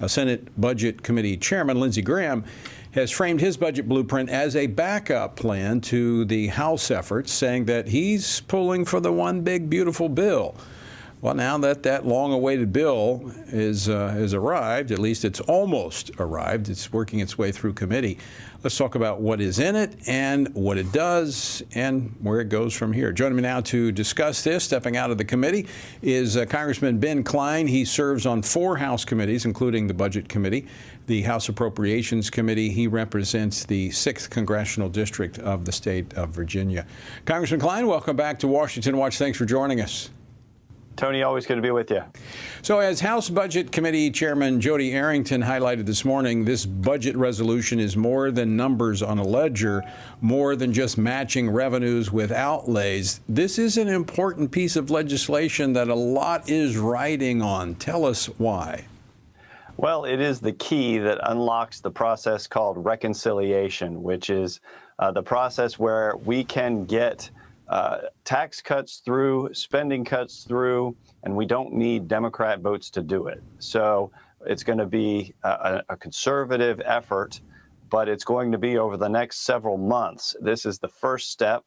Senate Budget Committee Chairman Lindsey Graham has framed his budget blueprint as a backup plan to the House efforts, saying that he's pulling for the one big beautiful bill. Well, now that that long-awaited bill has arrived, at least it's almost arrived, it's working its way through committee. Let's talk about what is in it and what it does and where it goes from here. Joining me now to discuss this, stepping out of the committee, is Congressman Ben Cline. He serves on 4 House committees, including the Budget Committee, the House Appropriations Committee. He represents the 6th Congressional District of the state of Virginia. Congressman Cline, welcome back to Washington Watch. Thanks for joining us. Tony, always good to be with you. So as House Budget Committee Chairman Jody Arrington highlighted this morning, this budget resolution is more than numbers on a ledger, more than just matching revenues with outlays. This is an important piece of legislation that a lot is riding on. Tell us why. Well, it is the key that unlocks the process called reconciliation, which is the process where we can get tax cuts through, spending cuts through, and we don't need Democrat votes to do it. So it's going to be a conservative effort, but it's going to be over the next several months. This is the first step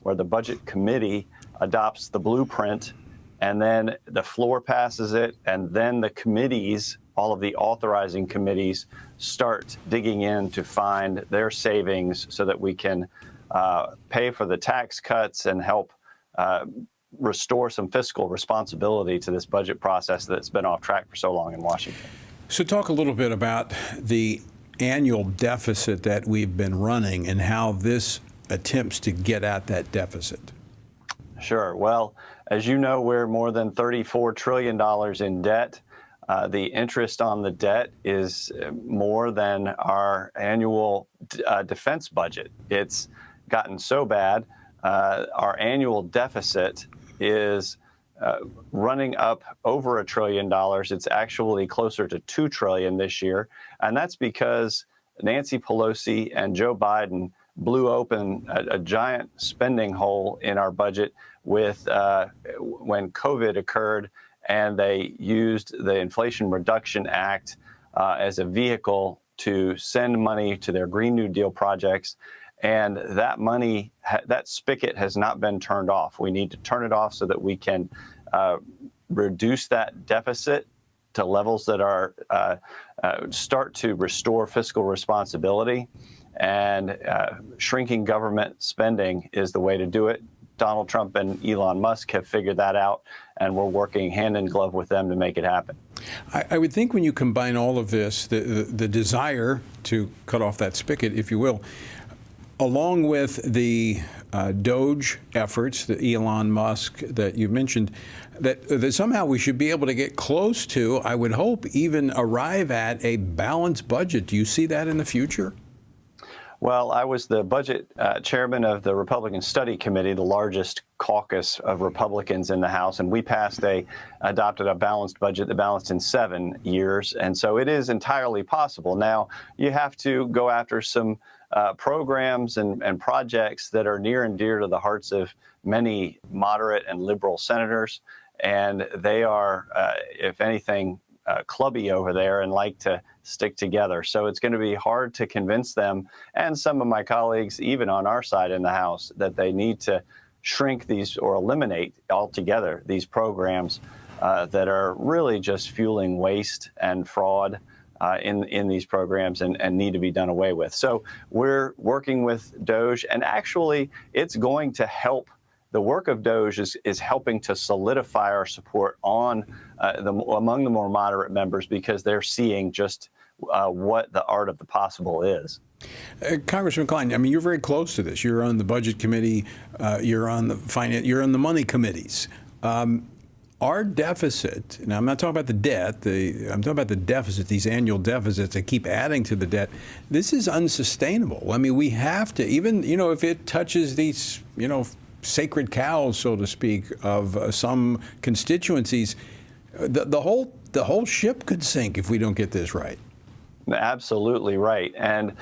where the Budget Committee adopts the blueprint, and then the floor passes it, and then the committees, all of the authorizing committees, start digging in to find their savings so that we can pay for the tax cuts and help restore some fiscal responsibility to this budget process that's been off track for so long in Washington. So talk a little bit about the annual deficit that we've been running and how this attempts to get at that deficit. Sure. Well, as you know, we're more than $34 trillion in debt. The interest on the debt is more than our annual defense budget. It's gotten so bad. Our annual deficit is running up over $1 trillion. It's actually closer to $2 trillion this year. And that's because Nancy Pelosi and Joe Biden blew open a giant spending hole in our budget with when COVID occurred, and they used the Inflation Reduction Act as a vehicle to send money to their Green New Deal projects. And that money, that spigot has not been turned off. We need to turn it off so that we can reduce that deficit to levels that are start to restore fiscal responsibility. And shrinking government spending is the way to do it. Donald Trump and Elon Musk have figured that out, and we're working hand in glove with them to make it happen. I would think when you combine all of this, the desire to cut off that spigot, if you will, along with the Doge efforts, the Elon Musk that you mentioned, that somehow we should be able to get close to, I would hope, even arrive at a balanced budget. Do you see that in the future? Well, I was the budget chairman of the Republican Study Committee, the largest caucus of Republicans in the House, and we adopted a balanced budget that balanced in 7 years. And so it is entirely possible. Now, you have to go after some programs and projects that are near and dear to the hearts of many moderate and liberal senators. And they are, if anything, clubby over there and like to stick together. So it's going to be hard to convince them and some of my colleagues, even on our side in the House, that they need to shrink these or eliminate altogether these programs that are really just fueling waste and fraud in these programs and need to be done away with. So we're working with Doge, and actually it's going to help. The work of Doge is helping to solidify our support on among the more moderate members, because they're seeing just what the art of the possible is. Congressman Cline, I mean, you're very close to this. You're on the Budget Committee. You're on the finance. You're on the money committees. Our deficit, and I'm not talking about the debt, I'm talking about the deficit, these annual deficits that keep adding to the debt. This is unsustainable. I mean, we have to, even, if it touches these, sacred cows, so to speak, of some constituencies, the whole ship could sink if we don't get this right. Absolutely right. And,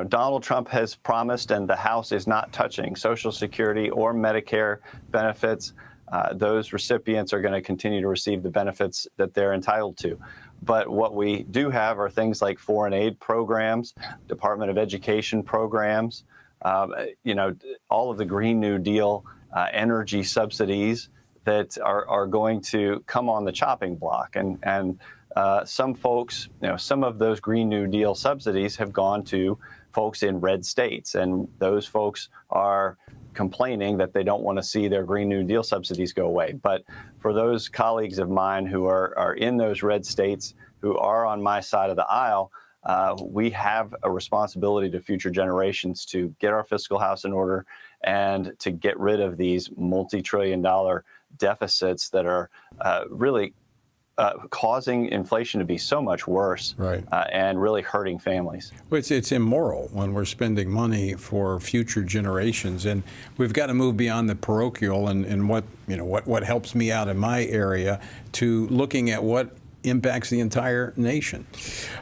Donald Trump has promised, and the House is not touching Social Security or Medicare benefits. Those recipients are going to continue to receive the benefits that they're entitled to. But what we do have are things like foreign aid programs, Department of Education programs, all of the Green New Deal energy subsidies that are going to come on the chopping block. And some folks, some of those Green New Deal subsidies have gone to folks in red states, and those folks are complaining that they don't want to see their Green New Deal subsidies go away. But for those colleagues of mine who are in those red states, who are on my side of the aisle, we have a responsibility to future generations to get our fiscal house in order and to get rid of these multi-trillion-dollar deficits that are really causing inflation to be so much worse, right, and really hurting families. Well, it's immoral when we're spending money for future generations, and we've got to move beyond the parochial and what helps me out in my area to looking at what impacts the entire nation.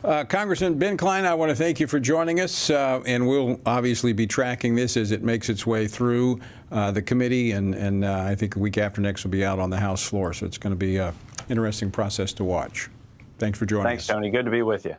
Congressman Ben Cline, I want to thank you for joining us, and we'll obviously be tracking this as it makes its way through the committee, and I think a week after next will be out on the House floor, so it's going to be an interesting process to watch. Thanks for joining us. Thanks, Tony. Good to be with you.